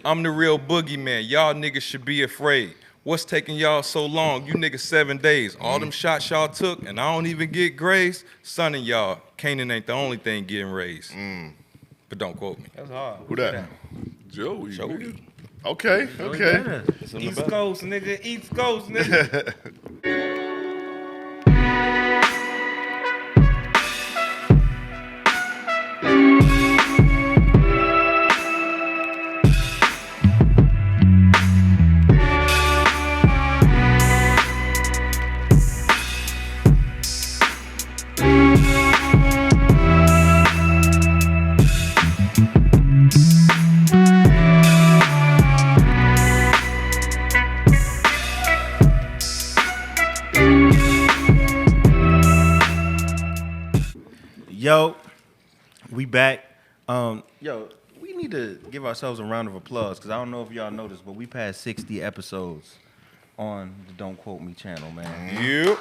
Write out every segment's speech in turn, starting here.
I'm the real boogeyman. Y'all niggas should be afraid. What's taking y'all so long? You niggas 7 days. All them shots y'all took, and I don't even get grazed. Son of y'all, Canaan ain't the only thing getting raised. But don't quote me. That's hard. Who that? Joey. Joey. Okay. East Coast, nigga. East Coast, nigga. Yo, we back. Yo, we need to give ourselves a round of applause because I don't know if y'all noticed, but we passed 60 episodes on the Don't Quote Me channel, man. Yep.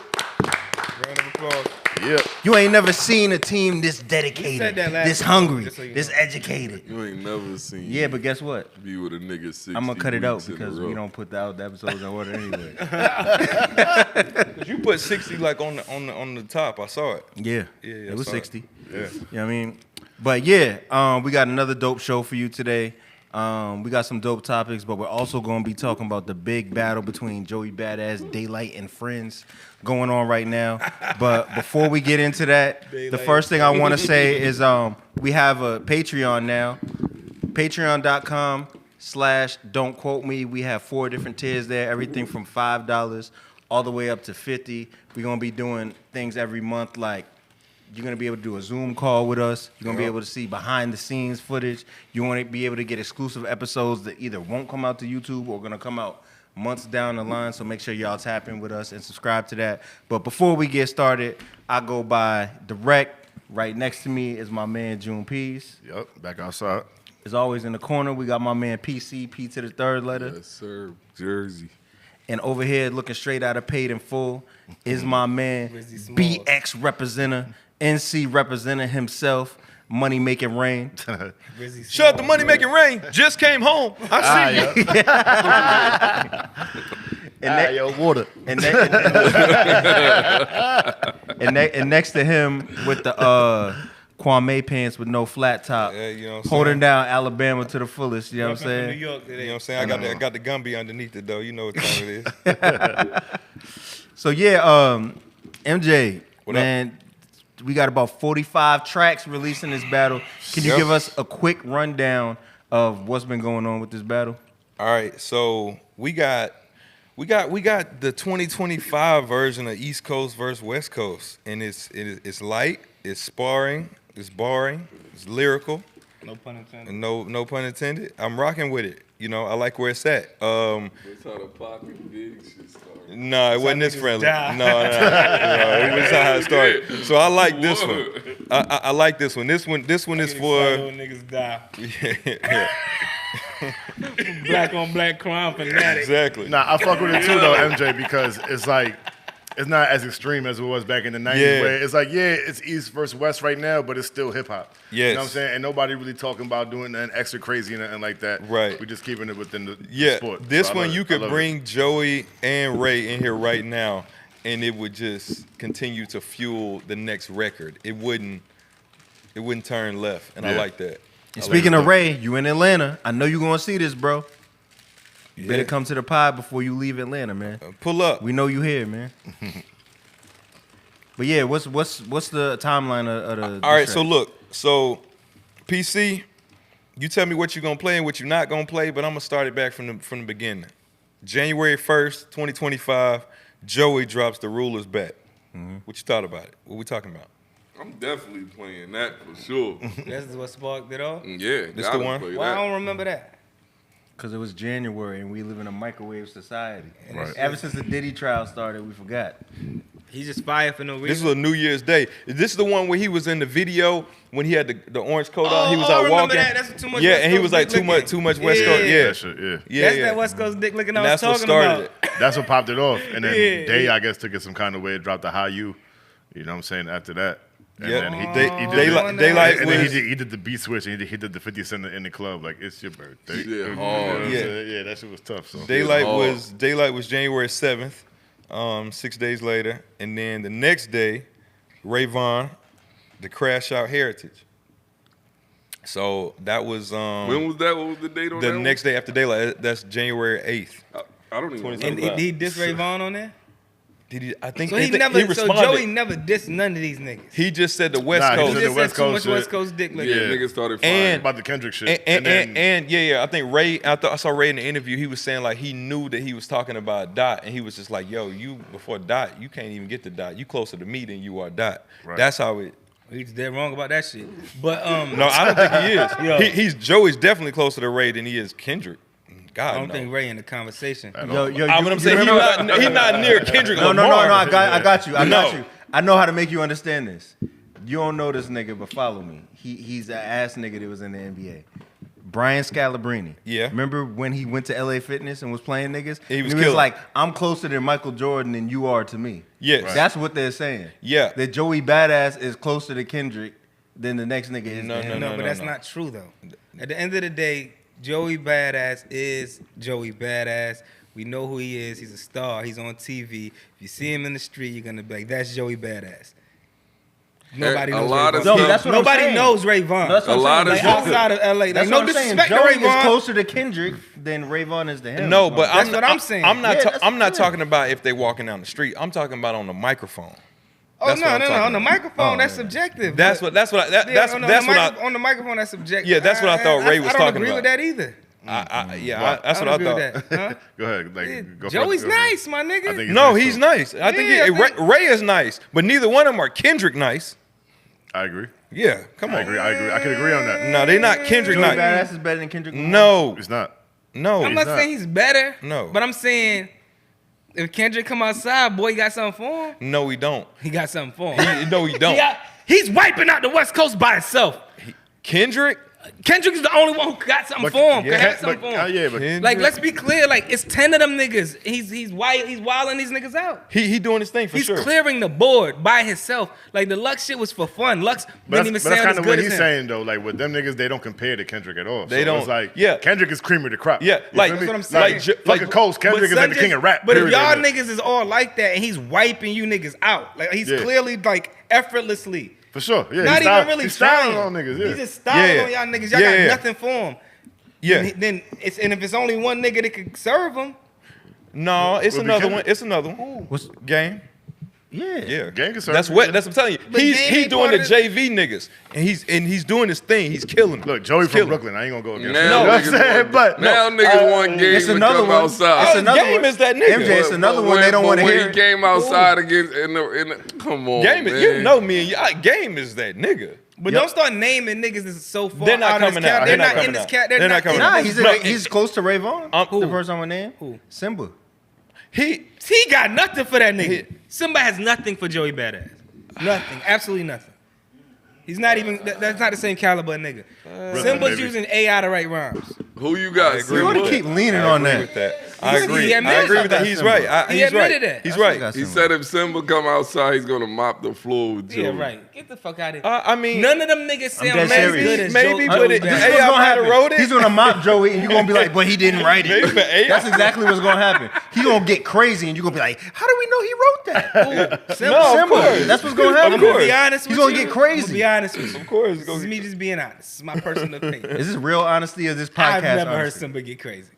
Round of applause. Yep. You ain't never seen a team this dedicated, said that last this time, hungry, just so you this know. educated. You ain't never seen. Yeah, but guess what? Be with a nigga 60 I'm gonna cut it out weeks in a because row. we don't put out the episodes in order anyway. Cause you put 60 like on the top. I saw it. Yeah, Yeah, it was sorry. 60. Yeah. You know what I mean? But yeah, we got another dope show for you today. We got some dope topics, but we're also going to be talking about the big battle between Joey Bada's Daylight and Friends going on right now. But before we get into that, the first thing I want to say is we have a Patreon now. Patreon.com/Don't Quote Me. We have 4 different tiers there, everything from $5 all the way up to $50. We're going to be doing things every month like you're going to be able to do a Zoom call with us. You're going to be able to see behind-the-scenes footage. You're going to be able to get exclusive episodes that either won't come out to YouTube or going to come out months down the line. So make sure y'all tap in with us and subscribe to that. But before we get started, I go by Drect. Right next to me is my man, June Peace. Yep. Back outside. As always, in the corner, we got my man, PC, P to the third letter. Yes, sir. Jersey. And over here, looking straight out of Paid in Full, is my man, BX representative, NC representative himself, Money Making Rain. Shut up, the money making rain. Just came home. I see you. Yo, water. And next to him with the Kwame pants with no flat top, Yeah, you know what I'm holding saying? down Alabama to the fullest. You know what I'm From New saying? York You know today. what I'm saying? I got the Gumby underneath it though. You know what time it is. So yeah, MJ, What man, we got about 45 tracks releasing this battle. Can you Yep. give us a quick rundown of what's been going on with this battle? All right, so we got the 2025 version of East Coast versus West Coast, and it's light, it's sparring, it's barring, it's lyrical, No pun intended. and no pun intended. I'm rocking with it. You know, I like where it's at. That's how the pocket big shit started. No, it wasn't this niggas friendly. die. No, it was how it started. So I like this one. I like this one. This one is Little for. niggas die. Yeah, Black on black crime fanatic. exactly. Nah, I fuck with it too though, MJ, because it's like it's not as extreme as it was back in the 90s. Yeah. Where it's like, yeah, it's East versus West right now, but it's still hip hop. You know what I'm Yes. saying? And nobody really talking about doing nothing extra crazy and nothing like that. Right. We're just keeping it within the Yeah, sport. this So I one love you it. I could love bring it. Joey and Ray in here right now, and it would just continue to fuel the next record. It wouldn't turn left, and I Yeah. like that. And speaking of Ray, you in Atlanta. I know you're going to see this, bro. You better Yeah. come to the pod before you leave Atlanta, man. Pull up. We know you here, man. But yeah, what's the timeline of the All right, track? so look, PC, you tell me what you're gonna play and what you're not gonna play, but I'm gonna start it back from the beginning. January 1st, 2025, Joey drops the Ruler's Bet. What you thought about it? What we talking about? I'm definitely playing that for sure. That's what sparked it off. Yeah, This gotta the one? play Why I that. don't remember that? Because it was January and we live in a microwave society. Right. Ever since the Diddy trial started, we forgot. He's just fired for no reason. This was a New Year's Day. Is this the one where he was in the video when he had the orange coat on? He was I out remember walking. that. That's too much yeah, West and he Coast was like dick licking. too much West Yeah. Coast. Yeah, That shit, yeah. yeah, That's yeah. that West Coast dick licking I And was that's what talking started about. it. That's what popped it off. And then Yeah. Day, I guess, took it some kind of way, dropped the High U. You know what I'm saying? After that. And Yep. then he Daylight and then was he did the beat switch and he did the 50 Cent in the club like it's your birthday. Yeah, You know hard. what I'm Yeah. saying? Yeah, that shit was tough. So Daylight hard. was January 7th, 6 days later, and then the next day, Ray Vaughn, the Crash Out Heritage. So that was When was that? What was the date on the that? next day after Daylight. That's January 8th. I don't even know. And Right. he diss Ray Vaughn on there? Did he? I think So I he think never. he So responded. Joey never dissed none of these niggas. He just said the West Nah, he Coast. He said just the West said too much Coast West shit. Coast dick. Like Yeah, that. niggas started And- firing. about the Kendrick shit. And yeah, I think Ray. I saw Ray in the interview. He was saying like he knew that he was talking about Dot, and he was just like, "Yo, you before Dot, you can't even get to Dot. You closer to me than you are Dot." Right. That's how it. He's dead wrong about that shit. But No, I don't think he is. Yo. He's Joey's definitely closer to Ray than he is Kendrick. God, I don't no. think Ray in the conversation. Yo, What I'm saying, he's not near Kendrick No, Lamar. I got you. No. I know how to make you understand this. You don't know this nigga, but follow me. He's an ass nigga that was in the NBA. Brian Scalabrine. Yeah. Remember when he went to LA Fitness and was playing niggas? He was And he killing. like, I'm closer to Michael Jordan than you are to me. Yes. Right. That's what they're saying. Yeah. That Joey Badass is closer to Kendrick than the next nigga is No, to him. No, but that's not true though. At the end of the day, Joey Badass is Joey Badass. We know who he is. He's a star. He's on TV. If you see him in the street, you're gonna be like, "That's Joey Badass." Nobody A knows lot Ray of Vaughn. stuff- that's what I'm Nobody saying. knows Ray Vaughn. That's what A I'm lot saying. of like stuff- outside of LA. That's Like no what I'm saying. disrespect to Joey Ray Vaughn. is closer to Kendrick than Ray Vaughn is to him. No, but That's what I'm saying. I'm not. Yeah, that's I'm not true. talking about if they walking down the street. I'm talking about on the microphone. Oh That's what I'm no! talking On the about. microphone, Oh, that's yeah. subjective. That's but- what. That's what. Yeah, That's on that's what I. on the microphone. That's subjective. Yeah, that's what I thought Ray was I don't talking agree about. with that either. That's what I don't agree thought. with that. Huh? Go ahead. Like, Yeah, go Joey's first. nice, my nigga. I think No, nice, he's too. nice. I think, Yeah, I think- Ray is nice, but neither one of them are Kendrick nice. I agree. Yeah, come on. I agree. I can agree on that. No, they not Kendrick Joey nice. Badass is better than Kendrick Lamar. No, It's not. no. I'm not not. saying he's better. No. But I'm saying if Kendrick come outside, boy, he got something for him. No, we don't. He got something for him. No, we don't. He's wiping out the West Coast by himself. Kendrick? Kendrick is the only one who got something for him. yeah, Can have something for him. Yeah, but Kendrick- Like, let's be clear. Like, it's 10 of them niggas. He's wilding these niggas out. He doing his thing for He's sure. clearing the board by himself. Like, the Lux shit was for fun. Lux didn't even that's sound kind as of good what as he's him. saying though. Like with them niggas, they don't compare to Kendrick at all. They So don't. It's like Yeah. Kendrick is cream of the crop. Yeah, You like- feel me? That's what I'm saying. Fucking Coast. Kendrick is like the king of rap. But if period. y'all niggas is all like that and he's wiping you niggas out, like he's Yeah. clearly like effortlessly. For sure. Yeah. Not he's even really he's styling trying. on niggas. Yeah. He's just styling Yeah. on y'all niggas. Y'all Yeah, got yeah. nothing for him. Yeah. Then it's if it's only one nigga that could serve him. No, it's Will be another one. Kendrick. It's another one. What's Game. yeah? Yeah. Gang can serve That's you, what. yeah. That's what I'm telling you. But He's Game he ain't doing the part of JV niggas, and he's doing his thing. He's killing. Them. Look, Joey He's from killing. Brooklyn. I ain't gonna go against Now him. You know what I'm niggas saying? want- But now niggas want games it's to another come one. outside. It's another Game one. is that nigga. MJ, it's another one they don't want to when hear. he came outside against in the come on, Game, man. you know me and you. Game is that nigga. But Yep. don't start naming niggas that's so far They're not out of this coming out. cat. They're They're not not in coming this out. cat. They're They're not not coming in out. Nah, this- he's close to Ray Vaughn. Who? The person I'm gonna name. Who? Simba. He got nothing for that nigga. Simba has nothing for Joey Badass. Nothing. Absolutely nothing. He's not even. That's not the same caliber of nigga. Simba's maybe. using AI to write rhymes. Who you got? I agree Simba? You want to with keep leaning I on agree that. with that. I He agree. I admitted agree with that. that. He's Simba. right. He He's admitted right. that. He's That's what right. got He Simba. said if Simba come outside, he's gonna mop the floor with Joey. Yeah, right. Get the fuck out of here. I mean, None of them niggas sound dead as serious. good as Maybe, Joey but it- Badass. Hey, What's I gonna might have happen? wrote it. He's gonna mop Joey, and you're gonna be like, "But he didn't write Maybe, it." but hey, That's exactly what's gonna happen. He gonna get crazy, and you're gonna be like, "How do we know he wrote that?" Simba. No, of Simba. course. That's what's gonna I'm happen. gonna be honest He's with gonna you. get crazy. I'm gonna be honest with you. Of course, This is me just being honest. This is my personal opinion. Is this real honesty or this podcast? I've never heard honesty? Simba get crazy.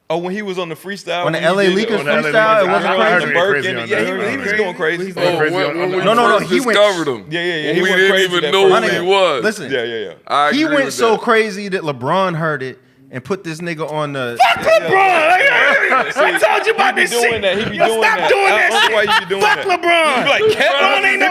Oh, when he was on the freestyle, On the when he LA did Lakers on the LA freestyle, it Lakers, wasn't I heard crazy. him Burke crazy and- on yeah, that. he was Crazy. going crazy. Oh, Crazy when on we that. No, first he went- discovered him. Yeah. When He we went didn't crazy even that know first who he time. was. Listen, Yeah. I he agree went with so that. crazy that LeBron heard it and put this nigga on the. I told you about He be this doing shit. that. He be Yo, doing stop that. doing I that don't know shit. why you be doing Fuck that. LeBron. You be like, LeBron ain't no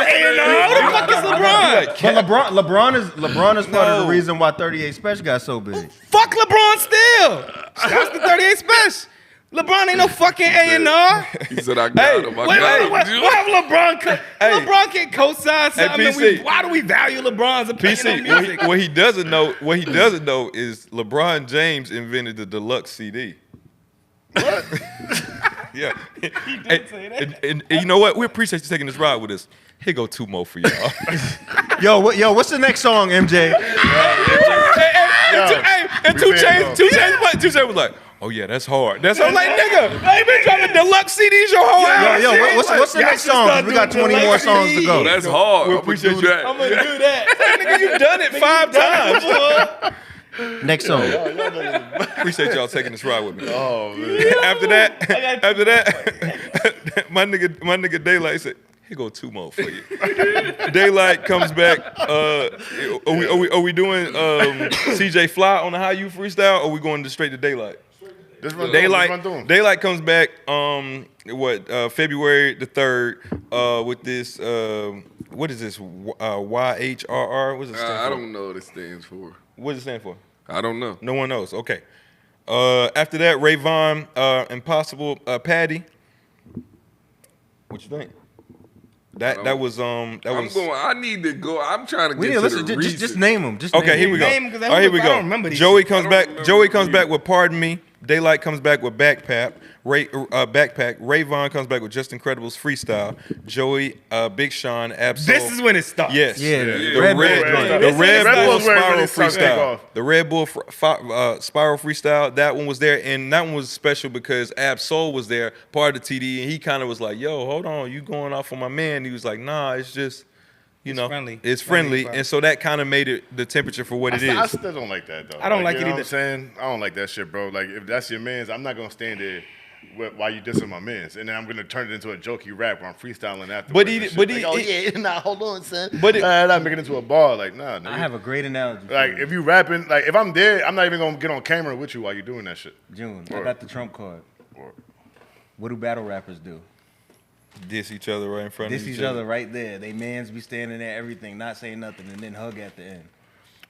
A&R. Who the fuck is LeBron? But LeBron is part of No. the reason why 38 Special got so big. Fuck LeBron still. That's the 38 special. LeBron ain't no fucking A&R. He said, I got Hey, him. I What got if him. LeBron Hey. LeBron can co-sign something? and PC. why do we value LeBron's opinion on PC, music? what he doesn't know is LeBron James invented the deluxe CD. Yeah. He did say that. And you know what? We appreciate you taking this ride with us. Here go 2 more for y'all. What's the next song, MJ? And Two Chainz was like, oh yeah, that's hard. That's I'm like, nigga, I ain't been dropping deluxe CDs your whole ass. What's the next song? 'Cause we got 20 more songs to go. Oh, that's hard. We I'm gonna appreciate do you. that. I'm gonna do that. Nigga, you done it 5 times. Next song. Appreciate y'all taking this ride with me. Oh man. After that, my nigga Daylight said, here go 2 more for you. Daylight comes back. Are we doing CJ Fly on the How You freestyle, or are we going straight to Daylight? This run through 'em. Daylight comes back. February the 3rd. With this. What is this? YHRR. What does it stand for? I don't know what it stands for. What does it stand for? I don't know. No one knows. Okay. After that, Ray Vaughn, Impossible, Patty. What you think? That was. I need to go. I'm trying to We get need to to listen. the Just reason. name them. Okay, here we go. Name 'em, 'cause All right, here we I go. don't remember these Joey shit. comes I back. don't Joey remember comes these. back with Pardon Me. Daylight comes back with Backpack. Backpack. Ray Vaughn comes back with Just Incredible's Freestyle. Joey, Big Sean, Absol. This is when it starts. Yes. Yeah, The Red Red Bull. Bull Bull's where it Spiral really starts to take Freestyle. off. The Red Bull Spiral Freestyle. That one was there, and that one was special because Absol was there, part of the TD, and he kind of was like, "Yo, hold on, you going off on my man?" He was like, "Nah, it's just." You know, friendly. it's Friendly, friendly, and so that kind of made it the temperature for what it I is. still don't like that though. I don't like you it know either. What I'm saying, I don't like that shit, bro. Like if that's your man's, I'm not gonna stand there while you dissing my man's, and then I'm gonna turn it into a jokey rap where I'm freestyling afterwards. But he- and shit. but he- like, oh he- yeah, nah, hold on, son. But it- I'm making it into a bar. Like nah, nigga. I have a great analogy. for Like you. if you rapping, like if I'm there, I'm not even gonna get on camera with you while you're doing that shit. June, I Word. got the trump card. Word. What do battle rappers do? Diss each other right in front Diss of each other right there. They mans be standing there, everything, not saying nothing, and then hug at the end.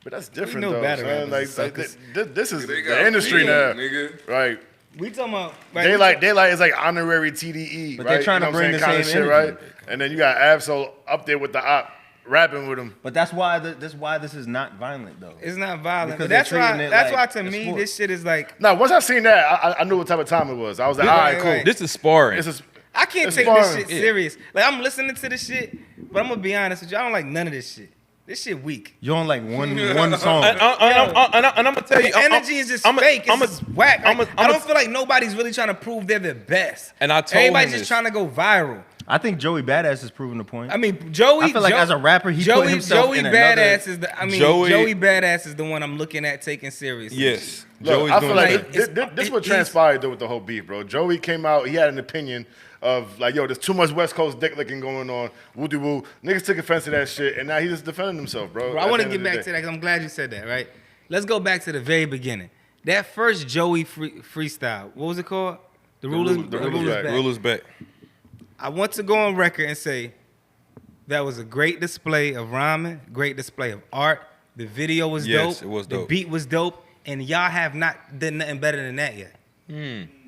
But that's different know though, battle son. rappers Like is this is They got the industry now, nigga. right? We talking about Daylight is like honorary TDE, But right? they're trying to You know what I'm bring saying? the Kinda same shit, energy. right? And then you got Absol up there with the op rapping with him. But that's why this is not violent though. It's not violent. Because But that's they're why. treating it That's like why to a me sport. this shit is like Now, once I seen that, I knew what type of time it was. I was like, all right, Right, cool. right. This is sparring. This is I can't It's take fun. this shit serious. Like I'm listening to this shit, but I'm gonna be honest with you. I don't like none of this shit. This shit weak. You don't like one song. and I'm gonna tell you, The energy is just fake. It's just whack. Like, I don't feel like nobody's really trying to prove they're the best. And I told everybody's him just this. trying to go viral. I think Joey Badass is proving the point. I mean, Joey. I feel like as a rapper, he put Joey, himself Joey in Badass another- is the. I mean, Joey- Joey Badass is the one I'm looking at taking seriously. yes. Look, Joey's I doing feel like like- this is what it's- transpired though with the whole beef, bro. Joey came out, he had an opinion of like, yo, there's too much West Coast dick licking going on. Woo-de woo. Niggas took offense to that shit, and now he's just defending himself, bro. Bro, I want to get back to that because I'm glad you said that, right? Let's go back to the very beginning. That first Joey freestyle, what was it called? The Ruler's Back. Ruler's back. I want to go on record and say that was a great display of rhyming, great display of art. The video was Yes, dope. it was dope. The beat was dope, and y'all have not done nothing better than that yet.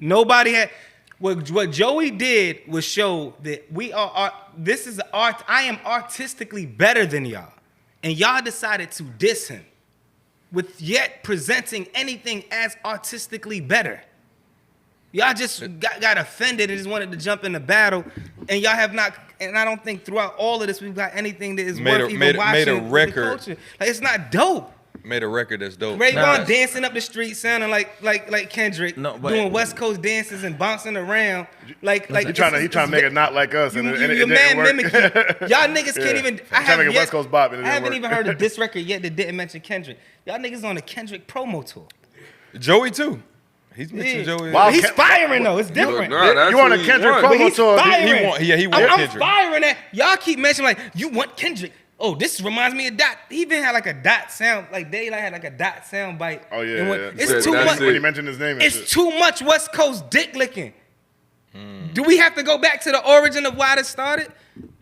Nobody had. What Joey did was show that we are. This is art. I am artistically better than y'all, and y'all decided to diss him, with yet presenting anything as artistically better. Y'all just got offended and just wanted to jump in the battle, and y'all have not. And I don't think throughout all of this we've got anything that is worth even watching. made a with the record. culture. Like it's not dope. Made a record that's dope. Ray Nah. Vaughn dancing up the street, sounding like Kendrick, No, but- doing West Coast dances and bouncing around like He trying to make it not like us, You, and it you, didn't your man work. mimicking. Y'all niggas Yeah. can't even. Trying to make a West Coast bop, and it I didn't haven't work. even heard of this record yet that didn't mention Kendrick. Y'all niggas on the Kendrick promo tour. Joey too. He's mentioned Yeah. Joey. Wow. But he's Ken- firing though. It's different. Nah, that's You want a who he Kendrick want. But promo he's tour? firing. He want I'm Kendrick. firing that. Y'all keep mentioning like you want Kendrick. Oh, this reminds me of Dot. He even had like a Dot sound. Like Daylight had like a Dot sound bite. Oh yeah, And when- yeah. It's Said too that's much. it. When he mentioned his name, and It's shit. too much West Coast dick licking. Do we have to go back to the origin of why this started?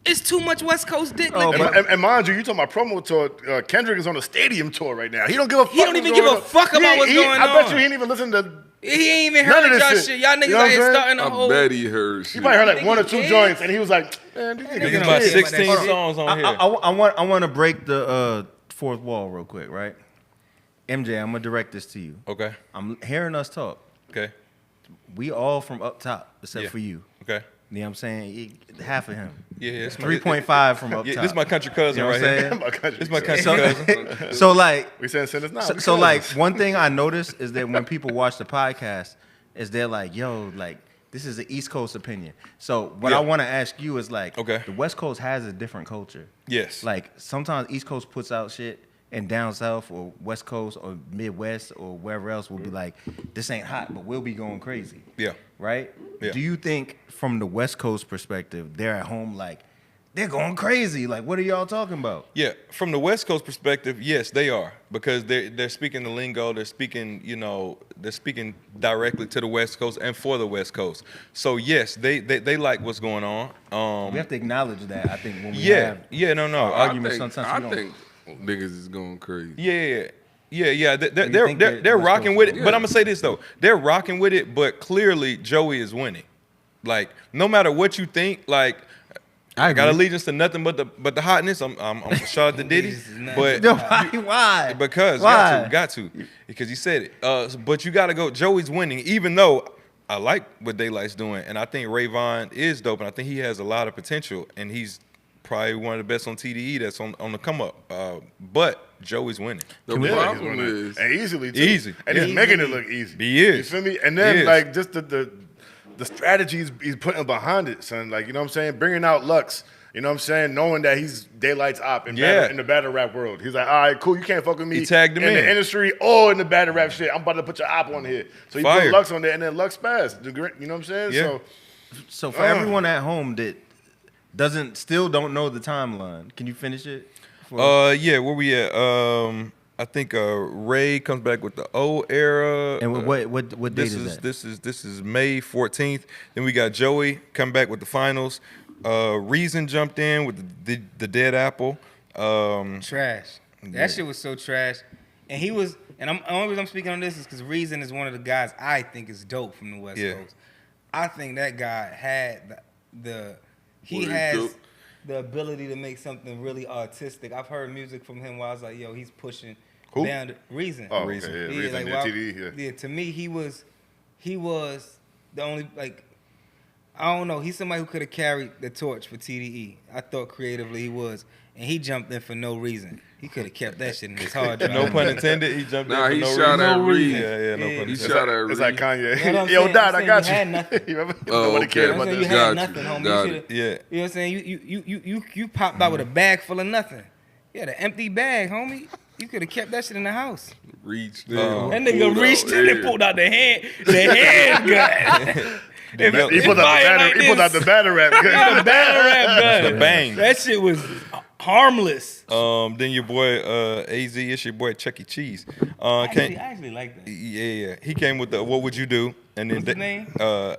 It's too much West Coast dick Oh, licking. And mind you, talking about promo tour. Kendrick is on a stadium tour right now. He don't give a fuck. He don't even give a fuck about what's going I bet on. you he ain't even listen to. He ain't even None heard of this y'all shit. shit. Y'all niggas You know out what here I'm saying? starting a I whole. bet he heard shit. He probably heard like one or two Nigga, joints, and he was like, "Man, these Nigga niggas He's don't about care about 16 that shit. songs on here. I want to break the fourth wall real quick, right? MJ, I'm gonna direct this to you. Okay. I'm hearing us talk. Okay. we all from up top except Yeah. for you. Okay. You know what I'm saying? Half of him. Yeah, it's 3.5 from up Yeah, top. this is my country cousin You know what right I'm here. saying? My country This is my country cousin. cousin. So like, We saying send us now. so like one thing I noticed is that when people watch the podcast, is they're like, yo, like this is an East Coast opinion. So what Yeah. I want to ask you is like, Okay. the West Coast has a different culture. Yes. Like sometimes East Coast puts out shit, and down south or West Coast or Midwest or wherever else will be like, this ain't hot, but we'll be going crazy. Yeah. Right? Yeah. Do you think from the West Coast perspective, they're at home like, they're going crazy? Like, what are y'all talking about? Yeah, from the West Coast perspective, yes, they are, because they're speaking the lingo. They're speaking, they're speaking directly to the West Coast and for the West Coast. So yes, they like what's going on. We have to acknowledge that. I think when we Yeah, have yeah, no. arguments, sometimes we I don't. think niggas is going crazy. Yeah. They're you think that they're West rocking Coast with is it. But yeah. I'm gonna say this though, they're rocking with it. But clearly, Joey is winning. Like no matter what you think, like I got agree. allegiance to nothing but the hotness. I'm shout out to Diddy, Allegiance is nothing but Yo, why? because Why? got to because he said it. But you got to go. Joey's winning, even though I like what Daylight's doing, and I think Rayvon is dope, and I think he has a lot of potential, and he's probably one of the best on TDE that's on the come up. But Joey's winning. The Yeah, he's problem winning. is, and easily too. Easy. And Yeah. he's making it look easy. He is. You feel me? And He then is. like just the strategies he's putting behind it, son. Like, you know what I'm saying? Bringing out Lux. You know what I'm saying? Knowing that he's Daylight's op in the battle rap world. He's like, all right, cool. You can't fuck with me He tagged him in in. the industry or in the battle rap shit. I'm about to put your op on here. So he Fire. put Lux on there, and then Lux passed. You know what I'm saying? Yeah. So So for everyone at home that don't know the timeline, can you finish it? Yeah, where we at? I think Ray comes back with the O era. And what date this is that? This is May 14th. Then we got Joey come back with the finals. Reason jumped in with the Dead Apple. Trash. That shit was so trash. And he was, and the only reason I'm speaking on this is because Reason is one of the guys I think is dope from the West Yeah. Coast. I think that guy had he What he has do? the ability to make something really artistic. I've heard music from him where I was like, yo, he's pushing Who? down the Reason. Oh, Reason. okay, yeah, Yeah, Reason, like, yeah, wow. TDE, yeah. To me, he was the only, like, I don't know. He's somebody who could have carried the torch for TDE. I thought creatively he was, and he jumped in for no reason. He could have kept that shit in his hard drive. No pun intended. He jumped Nah, in for he no shot reason. at No Reed. reason. Yeah, no Yeah. pun He intended. shot at it's like Reed. Kanye. You know what I'm Yo, saying? Dad, I'm I saying got you you. had nothing. Nobody okay. cared I'm about saying that. you had Got nothing, you. homie. Got You it. shoulda- Yeah. You know what I'm saying? You popped out with a bag full of nothing. You had an empty bag, homie. You could have kept that shit in the house. Reached Oh. in. That nigga reached in and pulled out the handgun. He pulled out the battle rap. The battle rap gun. The bang. That shit was harmless. Then your boy AZ, it's your boy Chuck E. Cheese. I actually like that. Yeah. He came with the What Would You Do? And then What's his name? AZ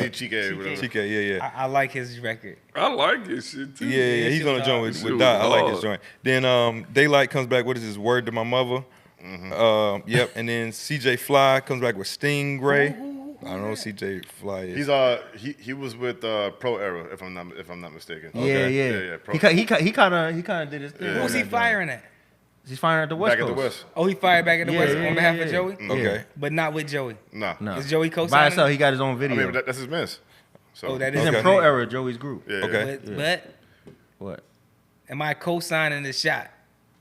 Chike, whatever. Chike, yeah. I like his record. I like his shit too. Yeah, he's on the joint with Shit Dot. I was like his hard. joint. Then Daylight comes back. What is his Word to My Mother? Yep. And then CJ Fly comes back with Stingray. I don't know who CJ Fly is. He's he was with Pro Era, if I'm not mistaken. Yeah. Pro. He kind of did his thing. Who was he firing at? He's firing at the West Back Coast. at the West. Oh, he fired back at the Yeah, West yeah, on behalf yeah, of yeah. Joey? Okay. But not with Joey. Nah. No. Is Joey By co-signing? himself, he got his own I video. mean, that's his miss. So. Oh, that He's is in Okay. Pro Era, Joey's group. Yeah. Okay. But What? am I co-signing the shot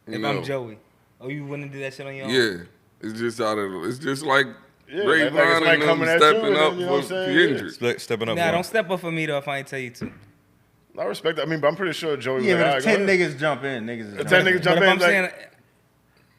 if No. I'm Joey? Oh, you wouldn't do that shit on your own? Yeah, it's just out of. It's just like Yeah, Ray like it's like and them coming at you, stepping and up then, you know what I'm for saying? Kendrick. Stepping up. Nah, one. don't step up for me though if I ain't tell you to. I respect that. I mean, but I'm pretty sure Joey Yeah, was but like, if all 10 right, go ahead. niggas jump in, niggas is If 10 jumping niggas in. jump But if in, I'm like, saying,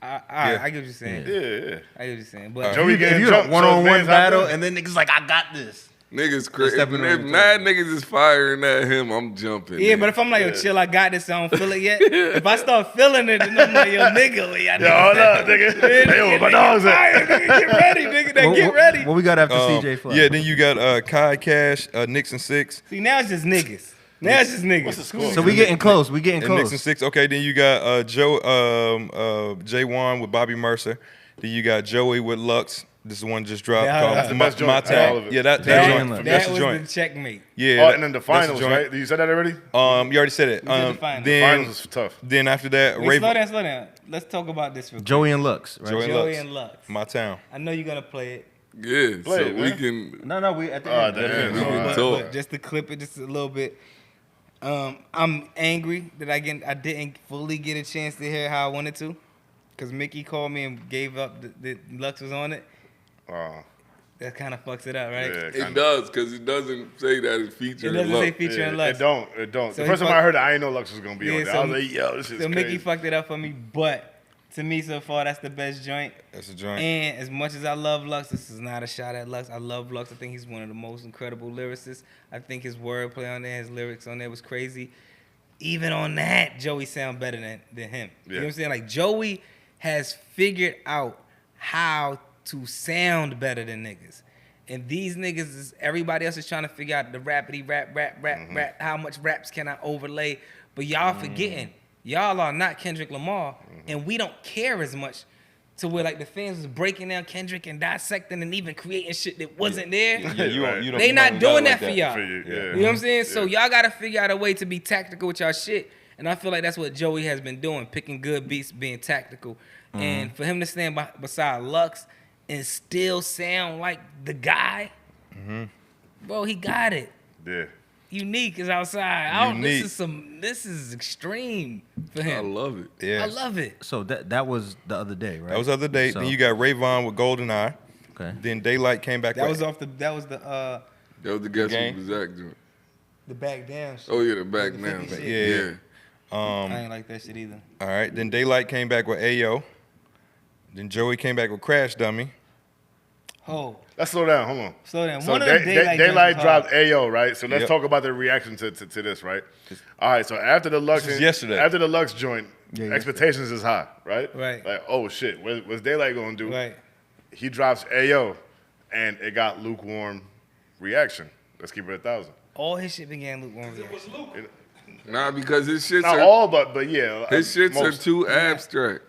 I Yeah. get what you're saying. yeah. I get what you're saying. But Joey If getting you jumped, a one-on-one so his man's out battle, there. and then niggas like, I got this. Niggas crazy. If Stepping on the mad niggas is firing at him, I'm jumping. yeah, but if I'm like, yo, chill, I got this, I don't feel it yet. If I start feeling it, then I'm like, yo, nigga, where y'all Yo, niggas hold at? up, nigga. Hey, yo, my dog's Fire, at. nigga, get ready, nigga. Now get ready. What we got after CJ Fly? Yeah, then you got Kai Cash, Nixon 6. See, now it's just niggas. Now it's just niggas. What's the score? So we getting close. We getting And Nixon close. 6. Okay, then you got J1 with Bobby Mercer. Then you got Joey with Lux. This is one just dropped Yeah, called that's the My, best joint My out of Town. all of it. Yeah, that That- joint. that That's That the was joint. the checkmate. Yeah. Oh, that- and then the that's finals, joint. right? You said that already? You already said it. We did the finals. Then, Finals is tough. then after that, Wait, slow Raven, down. Let's talk about this real quick. Joey and Lux, right? Joey and Joey Lux. and Lux. My Town. I know you're gonna play it. Yeah, Play so it, we man. can. No, we at the Oh, end. at the end. We can But talk. just to clip it just a little bit, I'm angry that I didn't fully get a chance to hear how I wanted to, because Mickey called me and gave up the Lux was on it. That kind of fucks it up, right? Yeah, It does, because it doesn't say that it's It featuring doesn't say Lux. featuring It Lux. don't. The So first he time I heard it, I didn't know Lux was gonna be Yeah, on there. so- I was like, yo, this is So crazy. Mickey fucked it up for me, but to me so far that's the best joint. That's a joint. And as much as I love Lux, this is not a shot at Lux. I love Lux. I think he's one of the most incredible lyricists. I think his wordplay on there, his lyrics on there was crazy. Even on that, Joey sound better than him. You know what I'm saying? Like Joey has figured out how to sound better than niggas. And these niggas is everybody else is trying to figure out the rapidy rap. How much raps can I overlay? But y'all forgetting, y'all are not Kendrick Lamar, and we don't care as much to where like the fans was breaking down Kendrick and dissecting and even creating shit that wasn't there. Yeah, you Right. don't. You don't They you not don't doing like that for y'all. For you, yeah. You know what I'm saying? So Yeah. y'all gotta figure out a way to be tactical with y'all shit. And I feel like that's what Joey has been doing, picking good beats, being tactical. And for him to stand beside Lux and still sound like the guy, bro, he got it. Yeah. Unique is outside. Unique. This is extreme for I him. love it. Yeah. I love it. So that was the other day, right? That was the other day. So, Then you got Rayvon with Golden Eye. okay. Then Daylight came back. That with, was the That was the Guess Game. Who Was That joint. the back down shit. Oh, yeah, the back The now. 50 shit. Yeah. I ain't like that shit either. All right. Then Daylight came back with Ayo. Then Joey came back with Crash Dummy. Oh, Let's slow down. Hold on. slow down. So One of them Daylight Daylight joints was hard. dropped Ayo, right? So let's Yep. talk about the reaction to this, right? All right. So after the Lux, This was yesterday. After the Lux joint, Yeah, expectations is high, right? Right. Like, oh shit, what's Daylight gonna do? Right. He drops Ayo, and it got lukewarm reaction. Let's keep it 1,000. All his shit began lukewarm. reaction. Nah, because his shits Not are all, but yeah. his shits are most. too abstract.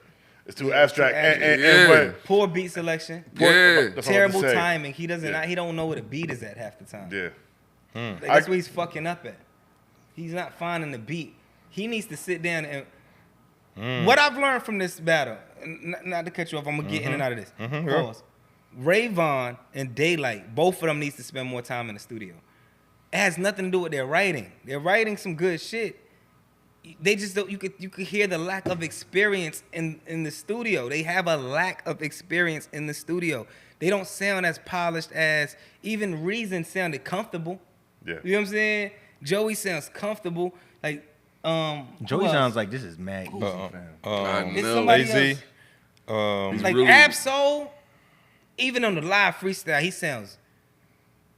It's too abstract. And Yeah. what? Poor beat selection. Yeah. That's what I'm Terrible about to say. timing. He doesn't. Yeah. He don't know where the beat is at half the time. Yeah. Like, that's where he's fucking up at. He's not finding the beat. He needs to sit down and. What I've learned from this battle, not to cut you off, I'm gonna get in and out of this. Pause. Rayvon and Daylight, both of them needs to spend more time in the studio. It has nothing to do with their writing. They're writing some good shit. They just don't. You could hear the lack of experience in the studio. They have a lack of experience in the studio. They don't sound as polished as even Reason sounded comfortable. Yeah. You know what I'm saying? Joey sounds comfortable. Like Joey who sounds else? like this is mad easy, fam. I It's know. somebody AZ. else. He's Like really- Absol, even on the live freestyle, he sounds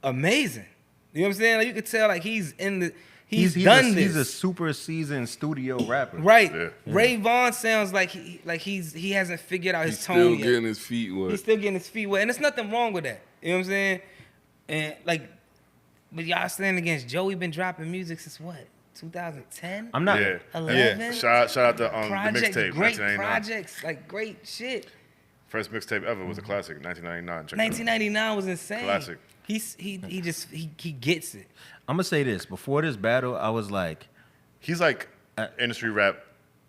amazing. You know what I'm saying? Like you could tell like he's in the he's done this. He's a super seasoned studio rapper. Right. Yeah. Ray Vaughn sounds like he hasn't figured out his He's tone still yet. getting his feet wet. He's still getting his feet wet, and there's nothing wrong with that. You know what I'm saying? And like, but y'all standing against Joey been dropping music since what? 2010? I'm not. Yeah. 11? Shout out to the Projects, mixtape, great 1999. projects, like great shit. First mixtape ever was a classic, 1999. Check it out. 1999 was insane. Classic. He gets it. I'm gonna say this. Before this battle, I was like, He's like industry rap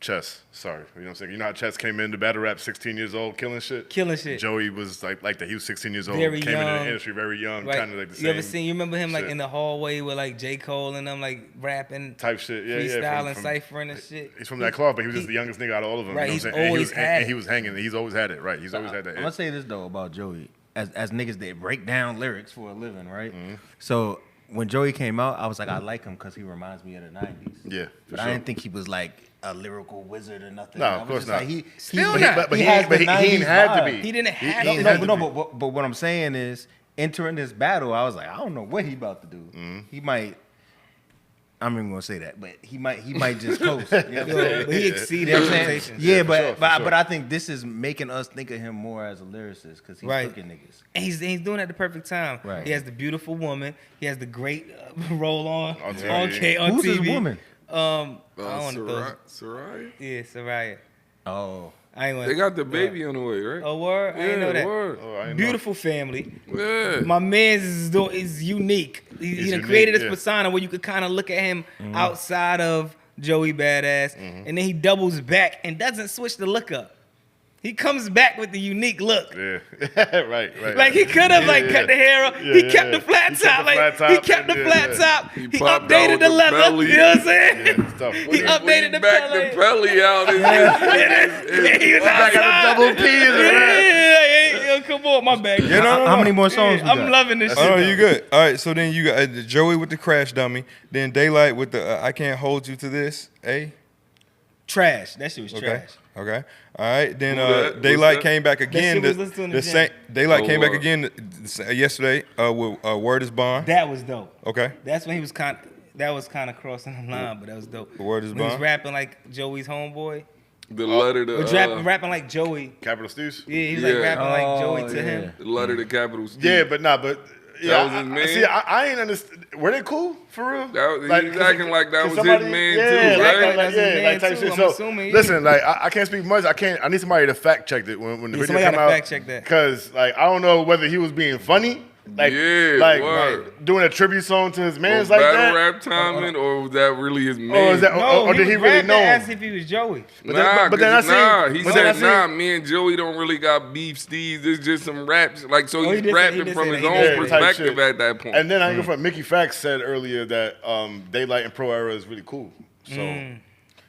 Chess. Sorry. You know what I'm saying? You know how Chess came into battle rap 16 years old, killing shit? Killing shit. Joey was like that. He was 16 years old, Very came into young. the industry very young, Right. kind of like the same. You ever seen? You remember him like shit. in the hallway with like J. Cole and them like rapping, type shit? Yeah, yeah. freestyling, ciphering and shit. He's from that cloth, but he was just the youngest nigga out of all of them. Right, You know he's what I'm saying? always had and it. he was hanging. He's always had it. Right. He's always had that. I'm gonna say this though about Joey, as niggas that break down lyrics for a living, right? So when Joey came out, I was like, I like him because he reminds me of the '90s. Yeah, for but sure. I didn't think he was like a lyrical wizard or nothing. No, I of was course just not. Like, Still But not. he has the didn't 90s have to vibe. be. He didn't have he to. had no, be. but what I'm saying is, entering this battle, I was like, I don't know what he about to do. He might. I'm not even gonna say that, but he might just coast. You know what I'm saying? But he exceeded You know what I'm saying? expectations. Yeah, for but sure, for but, sure. but I think this is making us think of him more as a lyricist because he's Right. cooking niggas. And he's doing it at the perfect time. Right. He has the beautiful woman. He has the great roll on On TV. okay on Who's TV. his woman? I don't want to throw. Soraya? Yeah, Soraya. Oh, I ain't want. They got the baby on the way, right? Oh word, I didn't know that. Word. Oh, I didn't know. Beautiful family. Yeah. My man's is unique. He done unique, created this yeah. persona where you could kind of look at him outside of Joey Badass, and then he doubles back and doesn't switch the look up. He comes back with the unique look. Yeah, right. Like he could have cut the hair off. Yeah, He kept the flat He top. kept the Like he flat top. kept the Yeah, flat yeah. top. He He popped out updated with the the leather. belly. You know what I'm saying? Yeah, it's tough. He updated the back belly. the belly out. He was Back at outside. the double P's. Yeah, yo, come on, my bad. Yeah, no. How many more songs we I'm got? loving this shit. Oh, no, though. you good. All right, so then you got Joey with the crash dummy. Then Daylight with the I can't hold you to this. Trash. That shit was Okay. trash. Okay. All right. Then Who that? What's Daylight that? came back again. shit was listened to in the The gym. same Daylight Oh, came back wow. again yesterday with Word is Bond. That was dope. Okay. That's when he was that was kind of crossing the line, but that was dope. Word is when he was bond. rapping like Joey's homeboy. The letter to Or rapping like Joey. Capital Steve's. Yeah, he was Yeah. like rapping like Joey to yeah. him. the letter to Capital Steve. Yeah, but yeah, was his man? See, I ain't understand. Were they cool for real? He's acting like that was his man yeah, too, like, right? Like, That's his yeah, man like type too, shit. I'm So assuming, yeah. listen, like I can't speak much. I need somebody to fact check it when the video somebody come gotta out. fact check that. Because like I don't know whether he was being funny, like Yeah, word. doing a tribute song to his man's Was like battle that. rap timing, or was that really his man? Or is that? No, or did he really rapping know as him? if he was Joey. But then I seen- he but then I said, seen- nah, me and Joey don't really got beef, Steez. It's just some raps. Like, so Oh, he he's did say- he rapping did from say his that. He own did say that. perspective Type shit. at that point. And then I go from Mickey Fax said earlier that Daylight and Pro Era is really cool. So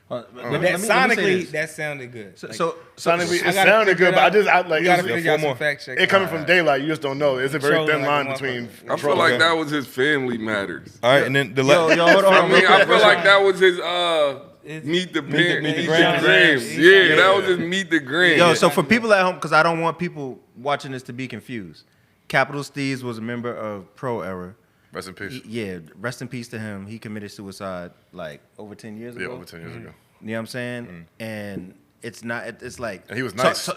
But that sonically, that sounded good. Like, sonically, I it gotta sounded figure good, it but out. like We gotta it was- figure out more. some fact check. it coming from Daylight, you just don't know. It's a very Trolling thin like line a between. I feel like that was his family matters. All right, and then the Yo, hold on. I mean, I feel like that was his It's- meet the Meet the grams. Grams. Yeah, that was his meet the grams. Yo, so for people at home, because I don't want people watching this to be confused, Capital Steez was a member of Pro Era. Rest in peace. Yeah, rest in peace to him. He committed suicide like over 10 years ago. Yeah, over 10 years ago. You know what I'm saying? And it's not. It's like And he was nice.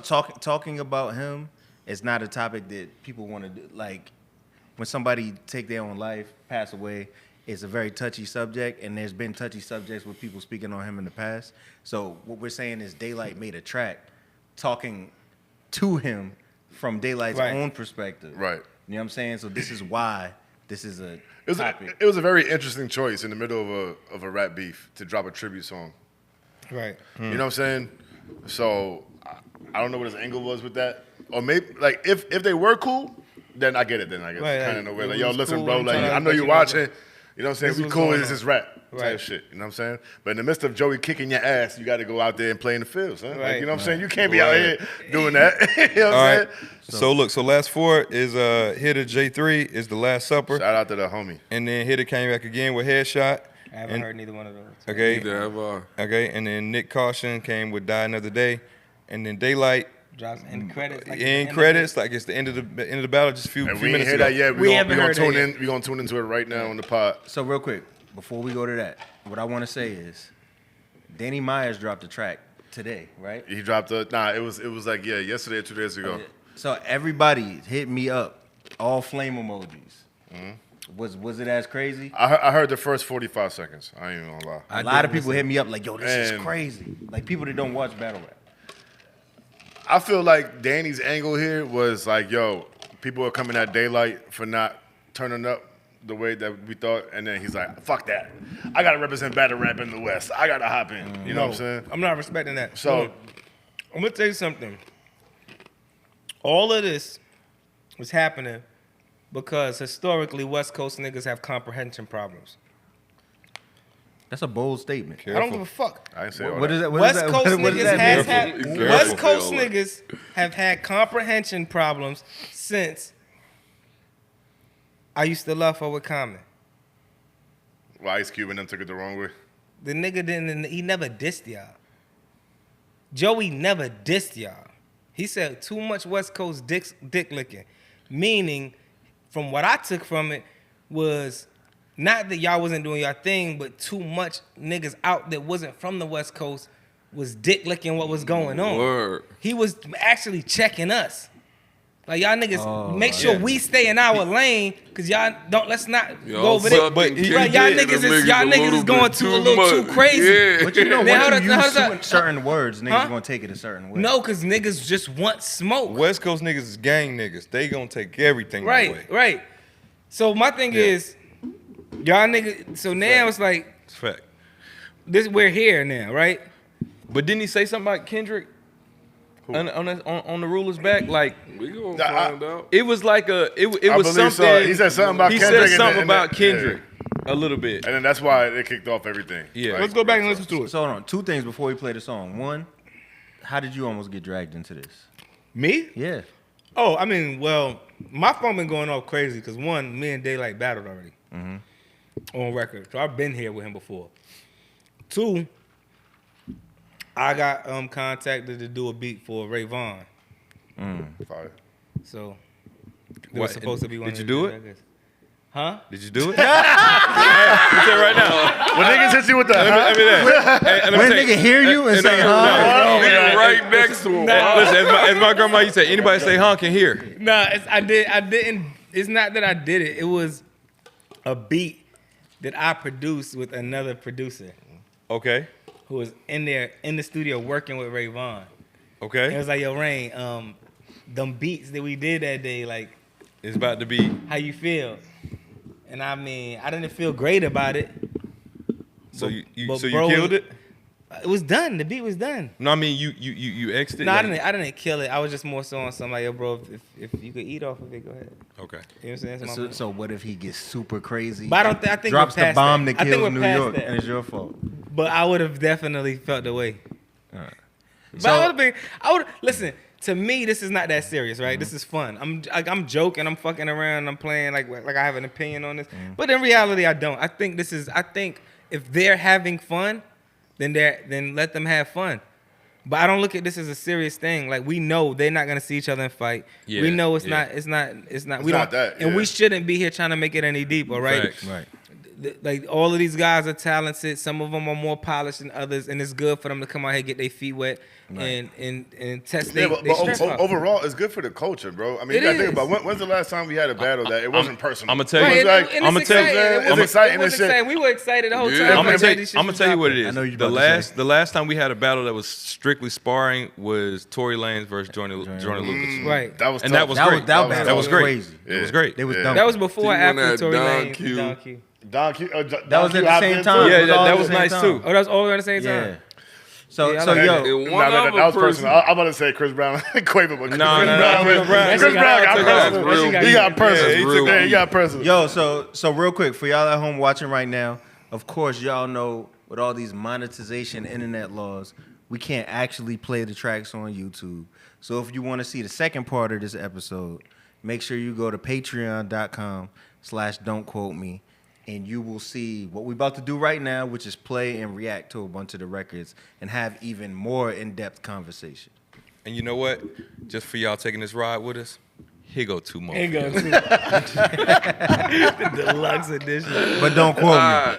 talking about him. It's not a topic that people want to do. Like when somebody take their own life, pass away, it's a very touchy subject. And there's been touchy subjects with people speaking on him in the past. So what we're saying is Daylight made a track talking to him from Daylight's Right. own perspective. Right. You know what I'm saying? So this is why this is a It topic. was a very interesting choice in the middle of a rap beef to drop a tribute song. Right. You know what I'm saying? So I don't know what his angle was with that, or maybe like if they were cool, then I get it. Then I guess Right, kind of like, know where it like yo, was listen, cool bro, and like trying to I know let you you know watching. that You know what I'm saying? this We was cool. going It's on. just rap type Right. shit. You know what I'm saying? But in the midst of Joey kicking your ass, you got to go out there and play in the field, son. Like, Right. you know what I'm saying? You can't be out here doing that. you know what All I'm right. saying? So look, so last four is Hitter J3 is the Last Supper, Shout out to the homie. and then Hitter came back again with Headshot. I haven't And- heard neither one of those. Okay. Neither have I. Okay, and then Nick Caution came with Die Another Day, and then Daylight Drops in credits. Like in the credits, like it's the end of the battle, just a few And few we ain't minutes hear ago. that yet. We We haven't gonna heard tune that in. We gonna tune into it right now on the pod. So real quick, before we go to that, what I want to say is, Danny Myers dropped a track today, right? He dropped a it was like yesterday or 2 days ago. So everybody hit me up, all flame emojis. Was it as crazy? I heard the first 45 seconds. I ain't even gonna lie. A lot of people hit me up like, yo, this is And- crazy. Like people that don't watch battle rap. I feel like Danny's angle here was like, yo, people are coming at Daylight for not turning up the way that we thought, and then he's like, fuck that. I gotta represent battle rap in the West. I gotta hop in. You know what I'm saying? I'm not respecting that. So- Look, I'm gonna tell you something. All of this was happening because historically West Coast niggas have comprehension problems. That's a bold statement. I don't give a fuck. I ain't say all What that. is that? What West is that? Coast what does niggas that has mean? had Careful. West Coast Careful. niggas have had comprehension problems since I used to love her with Common. Well, Ice Cube and them took it the wrong way. The nigga didn't. He never dissed y'all. Joey never dissed y'all. He said too much West Coast dick licking, meaning, from what I took from it, was not that y'all wasn't doing your thing, but too much niggas out that wasn't from the West Coast was dick licking what was going on. Word. He was actually checking us. Like y'all niggas, Oh, make sure yeah. we stay in our lane, cause y'all don't. Let's not Y'all go over there. sucking but kids y'all and niggas them is- y'all a niggas little is going bit too- a little much. crazy. Yeah. But you know, Now, once you hold use up. certain words, niggas Huh? gonna take it a certain way. No, cause niggas just want smoke. West Coast niggas is gang niggas. They gonna take everything that way. Right, right. So my thing is, y'all niggas. So now it's like It's a fact. this. We're here now, right? But didn't he say something about Kendrick? on the ruler's back? Like We gonna Nah, find out. it was like it I was believe so. something. He said something about He Kendrick said something and about then- Kendrick a little bit. And then that's why it kicked off everything. Yeah. Let's go back and listen to it. So hold on, two things before we play the song. One, how did you almost get dragged into this? Me? Yeah. Oh, I mean, well, my phone been going off crazy because one, me and Daylight battled already on record, so I've been here with him before. Two, I got contacted to do a beat for Ray Vaughn, Fire. so it What, was supposed to be one. did of you the do it? records. Huh? Did you do it? I'll tell you right now. When niggas hit you with the When a nigga hear you and say, huh? Nigga right next to him. Listen, as my grandma used to say, anybody say honk can hear. Nah, I didn't. It's not that I did it. It was a beat that I produced with another producer Okay. who was in the studio working with Ray Vaughn. And it Okay. was like, yo, Rain, them beats that we did that day, like, It's about to be. how you feel? And I mean, I didn't feel great about it. So you but so you bro killed was- it? It was done. The beat was done. No, I mean you exed it. No, like- I didn't kill it. I was just more so on something like, yo, bro, if you could eat off of it, go ahead. Okay. You know what I'm saying? That's my So, point. so what if he gets super crazy? But I don't think. I think drops we're the past bomb that. that I think kills we're New past York, that. and it's your fault. But I would have definitely felt the way. Alright. But So- I would listen. To me, this is not that serious, right? Mm-hmm. This is fun. I'm joking. I'm fucking around. I'm playing like I have an opinion on this. Mm-hmm. But in reality, I don't. I think if they're having fun, then let them have fun. But I don't look at this as a serious thing. Like we know they're not gonna see each other and fight. Yeah, we know it's yeah. not. It's not. It's we not don't. that, And yeah. we shouldn't be here trying to make it any deeper, right? Facts. Right. Like all of these guys are talented. Some of them are more polished than others, and it's good for them to come out here, get their feet wet, and test Yeah, their but strengths out. overall, it's good for the culture, bro. I mean, It you gotta think is. about when's the last time we had a battle that it wasn't personal. I'm gonna tell Right, you. It's like- and I'ma it's tell you- exciting. it's exciting It was and shit. exciting. We were excited the whole Yeah. time. I'm I'm gonna Like, tell this you, shit I'm gonna was tell you what it dropping. is. I know you The about to say. last time we had a battle that was strictly sparring was Tory Lanez versus Jordan Lucas. Right. That was And tough. that was That was great. that, That That was was great. crazy. It was great. They was Yeah. dumb. That was before or He after won Tory that Don Lanez. Q. Don Q. Don Q, That was at the same time. Yeah, It was all that at was the same nice time. too. Oh, that was all at the same Yeah. time. So Yeah, I so like yo, that. And Nah, one that other was person. personal. I'm about to say Chris Brown, Quavo, but Chris No, Brown, Chris Brown. Chris Brown got That's personal. real. He got personal. Yeah, he took Yeah, he got personal. Yo, so real quick for y'all at home watching right now, of course y'all know with all these monetization internet laws, we can't actually play the tracks on YouTube. So if you want to see the second part of this episode, make sure you go to patreon.com/don'tquoteme and you will see what we're about to do right now, which is play and react to a bunch of the records and have even more in-depth conversation. And you know what? Just for y'all taking this ride with us, here go two more. Ain't go too. The deluxe edition. But don't quote me.